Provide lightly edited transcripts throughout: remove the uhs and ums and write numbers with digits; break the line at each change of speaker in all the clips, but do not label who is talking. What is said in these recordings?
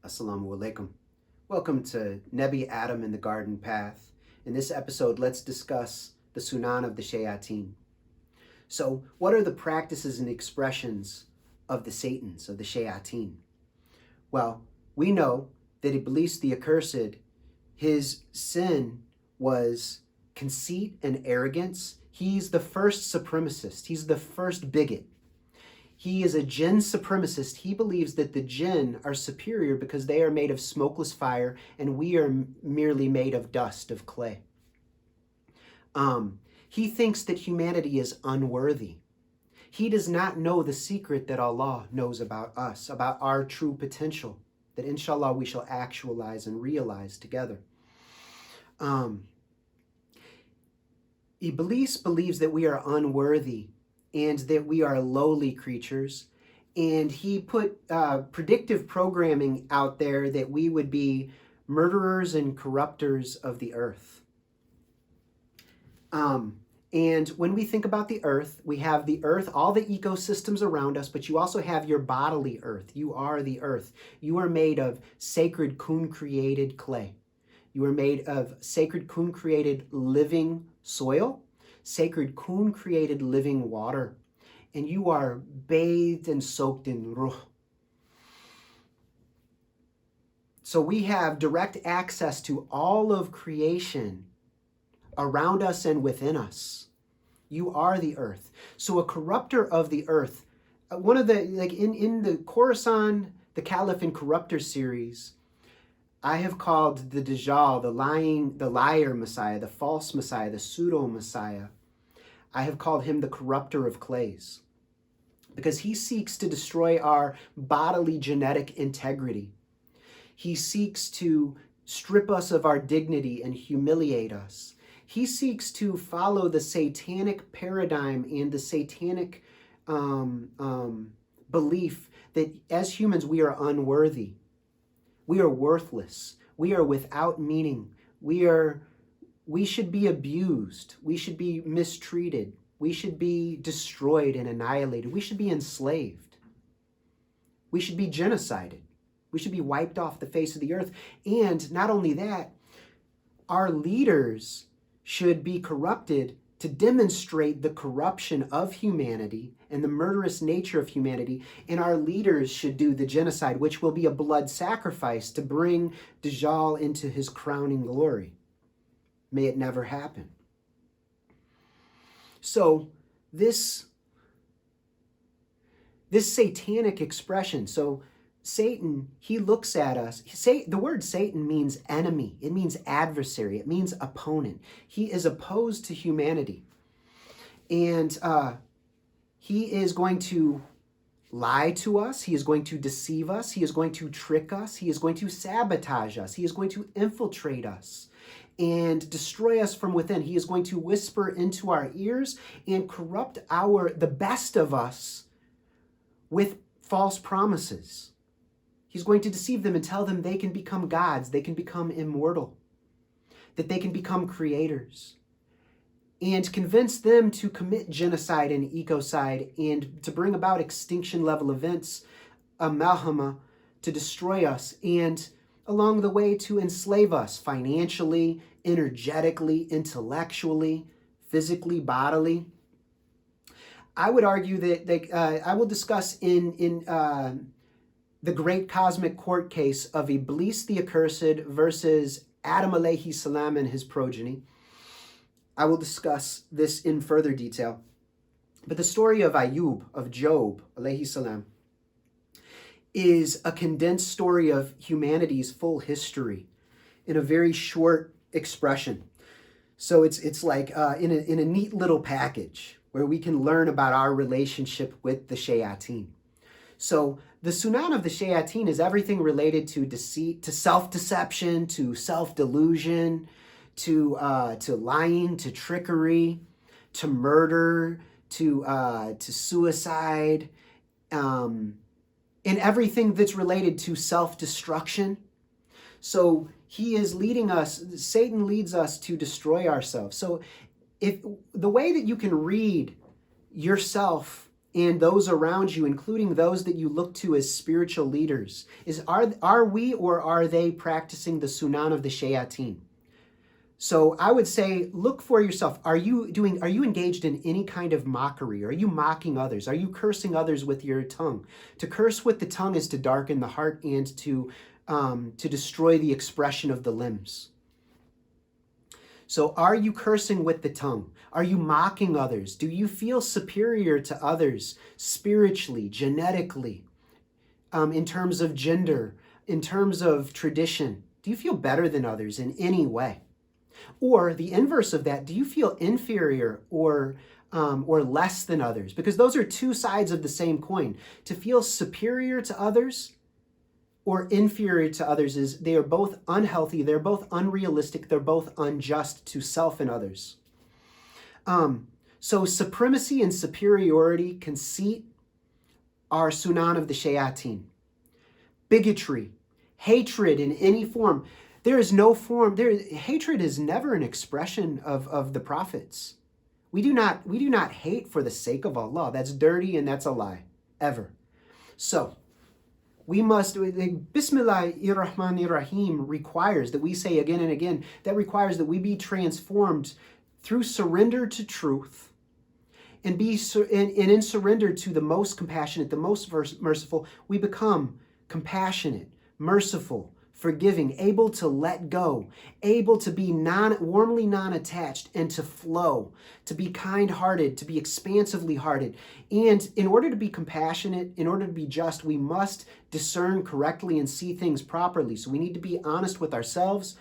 Assalamu alaikum. Welcome to Nabi Adam in the Garden Path. In this episode, let's discuss the Sunnan of the Shayateen. So, what are the practices and expressions of the Satans, of the Shayateen? Well, we know that Iblis the accursed, his sin was conceit and arrogance. He's the first supremacist. He's the first bigot. He is a jinn supremacist. He believes that the jinn are superior because they are made of smokeless fire and we are merely made of dust, of clay. He thinks that humanity is unworthy. He does not know the secret that Allah knows about us, about our true potential, that inshallah we shall actualize and realize together. Iblis believes that we are unworthy and that we are lowly creatures. And he put predictive programming out there that we would be murderers and corruptors of the earth. And when we think about the earth, we have the earth, all the ecosystems around us, but you also have your bodily earth. You are the earth. You are made of sacred kun-created clay. You are made of sacred kun-created living soil, sacred kun-created living water, and you are bathed and soaked in ruh. So we have direct access to all of creation around us and within us. You are the earth. So a corrupter of the earth, one of the, in the Khorasan, the Caliph and Corrupter series, I have called the Dajjal, the liar Messiah, the false Messiah, the pseudo Messiah. I have called him the corrupter of clays because he seeks to destroy our bodily genetic integrity. He seeks to strip us of our dignity and humiliate us. He seeks to follow the satanic paradigm and the satanic belief that as humans we are unworthy. We are worthless. We are without meaning. We should be abused. We should be mistreated. We should be destroyed and annihilated. We should be enslaved. We should be genocided. We should be wiped off the face of the earth. And not only that, our leaders should be corrupted to demonstrate the corruption of humanity and the murderous nature of humanity, and our leaders should do the genocide, which will be a blood sacrifice to bring Dajjal into his crowning glory. May it never happen. So this satanic expression, so Satan, he looks at us. The word Satan means enemy. It means adversary. It means opponent. He is opposed to humanity. And he is going to lie to us. He is going to deceive us. He is going to trick us. He is going to sabotage us. He is going to infiltrate us and destroy us from within. He is going to whisper into our ears and corrupt the best of us with false promises. He's going to deceive them and tell them they can become gods, they can become immortal, that they can become creators, and convince them to commit genocide and ecocide and to bring about extinction level events, a malhama, to destroy us, and along the way to enslave us financially, energetically, intellectually, physically, bodily. I would argue that I will discuss in the great cosmic court case of Iblis the accursed versus Adam alayhi salam and his progeny. I will discuss this in further detail. But the story of Ayub, of Job alayhi salam, is a condensed story of humanity's full history in a very short expression. So it's like in a neat little package where we can learn about our relationship with the Shayateen. So the Sunnan of the Shayateen is everything related to deceit, to self-deception, to self-delusion, to lying, to trickery, to murder, to suicide, and everything that's related to self-destruction. So he is leading us, Satan leads us to destroy ourselves. So if the way that you can read yourself and those around you, including those that you look to as spiritual leaders, are we or are they practicing the Sunnan of the Shayateen? So I would say, look for yourself. Are you engaged in any kind of mockery? Are you mocking others? Are you cursing others with your tongue? To curse with the tongue is to darken the heart and to destroy the expression of the limbs. So are you cursing with the tongue? Are you mocking others? Do you feel superior to others spiritually, genetically, in terms of gender, in terms of tradition? Do you feel better than others in any way? Or the inverse of that, do you feel inferior or less than others? Because those are two sides of the same coin. To feel superior to others or inferior to others they are both unhealthy, they're both unrealistic, they're both unjust to self and others. So supremacy and superiority, conceit, are Sunnan of the Shayateen. Bigotry, hatred in any form. There is no form, hatred is never an expression of the prophets. We do not hate for the sake of Allah. That's dirty and that's a lie, ever. So, we must, Bismillahir-Rahmanir-Rahim requires that we say again and again, that requires that we be transformed through surrender to truth and in surrender to the most compassionate, the most merciful, we become compassionate, merciful, forgiving, able to let go, able to be warmly non-attached and to flow, to be kind-hearted, to be expansively hearted. And in order to be compassionate, in order to be just, we must discern correctly and see things properly. So we need to be honest with ourselves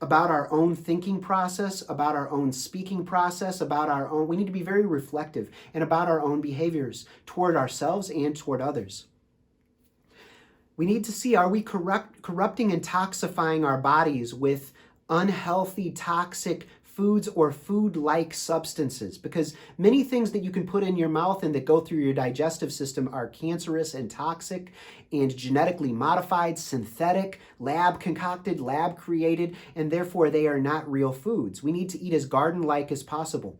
about our own thinking process, about our own speaking process, we need to be very reflective and about our own behaviors toward ourselves and toward others. We need to see, are we corrupting and toxifying our bodies with unhealthy, toxic foods or food-like substances? Because many things that you can put in your mouth and that go through your digestive system are cancerous and toxic and genetically modified, synthetic, lab concocted, lab created, and therefore they are not real foods. We need to eat as garden-like as possible.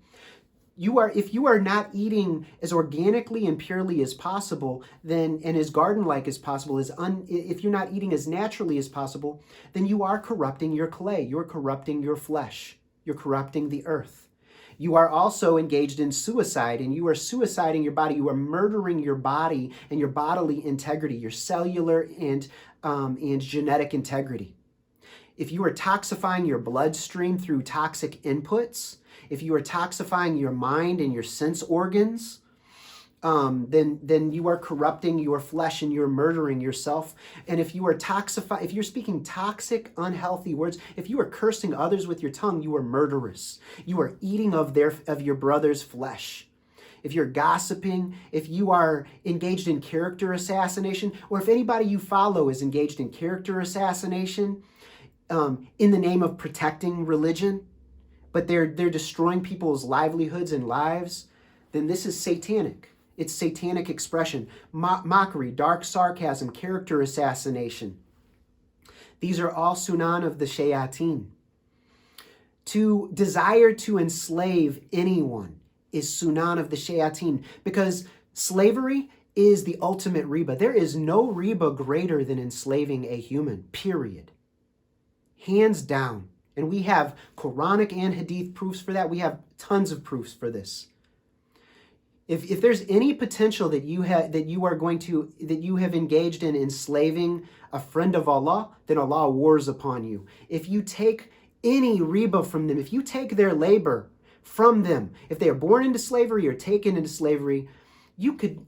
If you are not eating as organically and purely as possible, and as garden-like as possible, if you're not eating as naturally as possible, then you are corrupting your clay, you're corrupting your flesh, you're corrupting the earth. You are also engaged in suicide, and you are suiciding your body, you are murdering your body and your bodily integrity, your cellular and genetic integrity. If you are toxifying your bloodstream through toxic inputs, if you are toxifying your mind and your sense organs, then you are corrupting your flesh and you're murdering yourself. And if you are if you're speaking toxic, unhealthy words, if you are cursing others with your tongue, you are murderous. You are eating of your brother's flesh. If you're gossiping, if you are engaged in character assassination, or if anybody you follow is engaged in character assassination in the name of protecting religion, but they're destroying people's livelihoods and lives, then this is satanic. It's satanic expression. Mockery, dark sarcasm, character assassination. These are all Sunnan of the Shayateen. To desire to enslave anyone is Sunnan of the Shayateen, because slavery is the ultimate riba. There is no riba greater than enslaving a human, period. Hands down. And we have Quranic and Hadith proofs for that. We have tons of proofs for this. If there's any potential that you have engaged in enslaving a friend of Allah, then Allah wars upon you. If you take any riba from them, if you take their labor from them, if they are born into slavery or taken into slavery, you could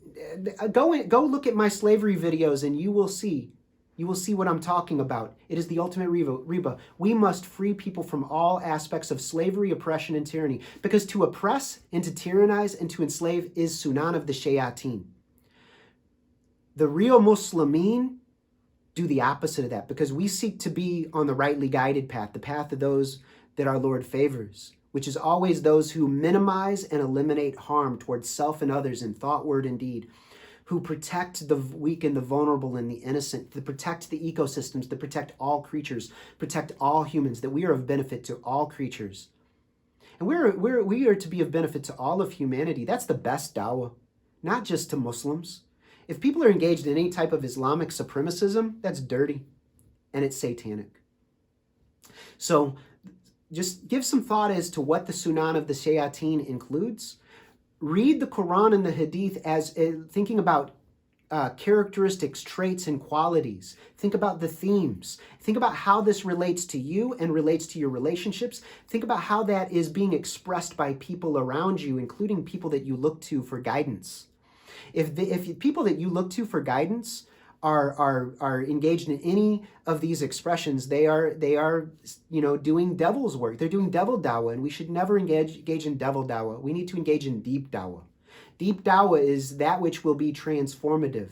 go look at my slavery videos and you will see what I'm talking about. It is the ultimate riba. We must free people from all aspects of slavery, oppression, and tyranny. Because to oppress and to tyrannize and to enslave is Sunnan of the Shayateen. The real Muslimin do the opposite of that, because we seek to be on the rightly guided path, the path of those that our Lord favors, which is always those who minimize and eliminate harm towards self and others in thought, word, and deed, who protect the weak and the vulnerable and the innocent, to protect the ecosystems, to protect all creatures, protect all humans, that we are of benefit to all creatures. And we are to be of benefit to all of humanity. That's the best dawah. not just to Muslims. If people are engaged in any type of Islamic supremacism, that's dirty and it's satanic. So just give some thought as to what the Sunnan of the Shayateen includes. Read the Quran and the Hadith as thinking about characteristics, traits, and qualities. Think about the themes. Think about how this relates to you and relates to your relationships. Think about how that is being expressed by people around you, including people that you look to for guidance. If people that you look to for guidance are engaged in any of these expressions, they are doing devil's work. They're doing devil dawah, and we should never engage in devil dawah. We need to engage in deep dawah. Deep dawah is that which will be transformative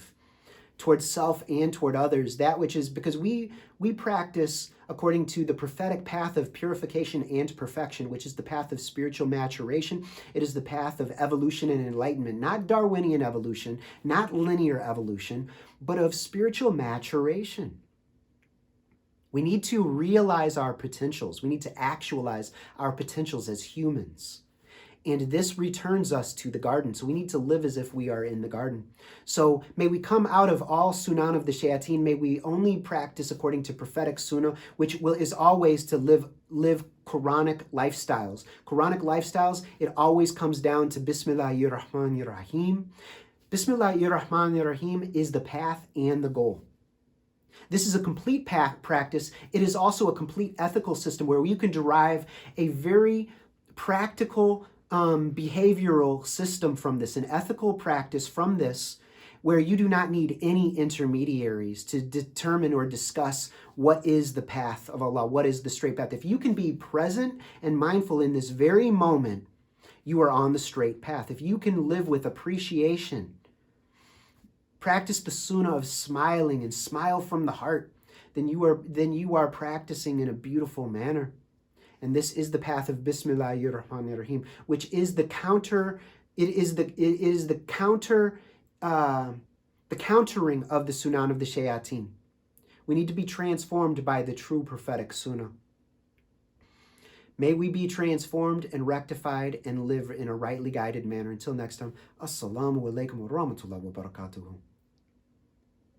towards self and toward others. That which is, because we practice according to the prophetic path of purification and perfection, which is the path of spiritual maturation. It is the path of evolution and enlightenment, not Darwinian evolution, not linear evolution, but of spiritual maturation. We need to realize our potentials. We need to actualize our potentials as humans. And this returns us to the garden. So we need to live as if we are in the garden. So may we come out of all Sunnan of the Shayateen. May we only practice according to prophetic Sunnah, which is always to live Quranic lifestyles. Quranic lifestyles, it always comes down to Bismillahir-Rahmanir-Rahim. Bismillahir-Rahmanir-Rahim is the path and the goal. This is a complete practice. It is also a complete ethical system where you can derive a very practical behavioral system from this, an ethical practice from this, where you do not need any intermediaries to determine or discuss what is the path of Allah, what is the straight path. If you can be present and mindful in this very moment, you are on the straight path. If you can live with appreciation, practice the sunnah of smiling and smile from the heart, then you are practicing in a beautiful manner. And this is the path of Bismillahir-Rahmanir-Rahim, which is the countering of the Sunnan of the Shayateen. We need to be transformed by the true prophetic Sunnah. May we be transformed and rectified and live in a rightly guided manner. Until next time, Assalamu alaikum wa rahmatullahi wa barakatuhu.